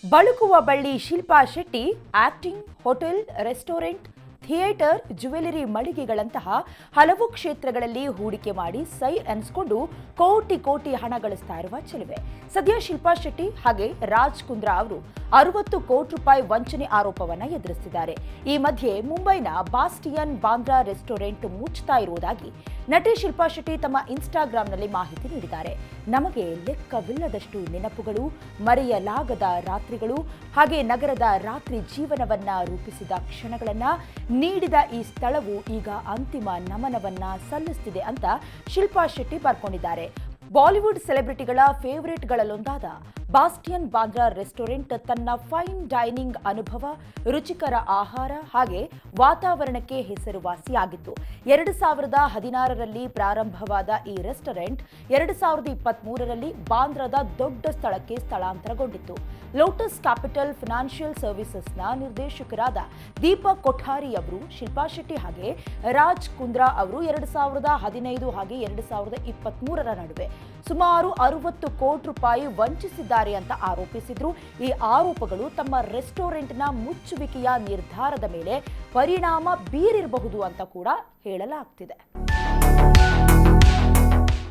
ಬಳುಕುವ ಬಳ್ಳಿ Shilpa Shetty acting, hotel, restaurant, theatre, jewellery ಮಳಿಗೆಗಳಂತಹ ಹಲವು ಕ್ಷೇತ್ರಗಳಲ್ಲಿ ಹೂಡಿಕೆ ಮಾಡಿ ಸೈ ಅನಿಸಿಕೊಂಡು ಕೋಟಿ ಕೋಟಿ ಹಣ ಗಳಿಸ್ತಾ ಇರುವ ಚೆಲುವೆ. ಸದ್ಯ ಶಿಲ್ಪಾ ಶೆಟ್ಟಿ ಹಾಗೆ ರಾಜ್ ಕುಂದ್ರಾ ಅವರು 60 ಕೋಟಿ ರೂಪಾಯಿ ವಂಚನೆ ಆರೋಪವನ್ನು ಎದುರಿಸಿದ್ದಾರೆ. ಈ ಮಧ್ಯೆ ಮುಂಬೈನ ಬಾಸ್ಟಿಯನ್ ಬಾಂದ್ರಾ ರೆಸ್ಟೋರೆಂಟ್ ಮುಚ್ಚುತ್ತಾ ಇರುವುದಾಗಿ ನಟಿ ಶಿಲ್ಪಾ ಶೆಟ್ಟಿ ತಮ್ಮ ಇನ್ಸ್ಟಾಗ್ರಾಂನಲ್ಲಿ ಮಾಹಿತಿ ನೀಡಿದ್ದಾರೆ. ನಮಗೆ ಲೆಕ್ಕವಿಲ್ಲದಷ್ಟು ನೆನಪುಗಳು, ಮರೆಯಲಾಗದ ರಾತ್ರಿಗಳು ಹಾಗೆ ನಗರದ ರಾತ್ರಿ ಜೀವನವನ್ನ ರೂಪಿಸಿದ ಕ್ಷಣಗಳನ್ನ ನೀಡಿದ ಈ ಸ್ಥಳವು ಈಗ ಅಂತಿಮ ನಮನವನ್ನ ಸಲ್ಲಿಸುತ್ತಿದೆ ಅಂತ ಶಿಲ್ಪಾ ಶೆಟ್ಟಿ ಬರ್ಕೊಂಡಿದ್ದಾರೆ. ಬಾಲಿವುಡ್ ಸೆಲೆಬ್ರಿಟಿಗಳ ಫೇವರೇಟ್ಗಳಲ್ಲೊಂದಾದ ಬಾಸ್ಟಿಯನ್ ಬಾಂದ್ರಾ ರೆಸ್ಟೋರೆಂಟ್ ತನ್ನ ಫೈನ್ ಡೈನಿಂಗ್ ಅನುಭವ, ರುಚಿಕರ ಆಹಾರ ಹಾಗೆ ವಾತಾವರಣಕ್ಕೆ ಹೆಸರುವಾಸಿಯಾಗಿತ್ತು. 2016ರಲ್ಲಿ ಪ್ರಾರಂಭವಾದ ಈ ರೆಸ್ಟೋರೆಂಟ್ 2023ರಲ್ಲಿ ಬಾಂದ್ರಾದ ದೊಡ್ಡ ಸ್ಥಳಕ್ಕೆ ಸ್ಥಳಾಂತರಗೊಂಡಿತ್ತು. ಲೋಟಸ್ ಕ್ಯಾಪಿಟಲ್ ಫೈನಾನ್ಷಿಯಲ್ ಸರ್ವಿಸಸ್ನ ನಿರ್ದೇಶಕರಾದ ದೀಪಕ್ ಕೊಠಾರಿ ಅವರು ಶಿಲ್ಪಾ ಶೆಟ್ಟಿ ಹಾಗೆ ರಾಜ್ ಕುಂದ್ರಾ ಅವರು 2015 ಹಾಗೆ 2023ರ ನಡುವೆ ಸುಮಾರು 60 ಕೋಟಿ ರೂಪಾಯಿ ವಂಚಿಸಿದ್ದಾರೆ ಅಂತ ಆರೋಪಿಸಿದ್ರು. ಈ ಆರೋಪಗಳು ತಮ್ಮ ರೆಸ್ಟೋರೆಂಟ್ನ ಮುಚ್ಚುವಿಕೆಯ ನಿರ್ಧಾರದ ಮೇಲೆ ಪರಿಣಾಮ ಬೀರಿರಬಹುದು ಅಂತ ಕೂಡ ಹೇಳಲಾಗ್ತಿದೆ.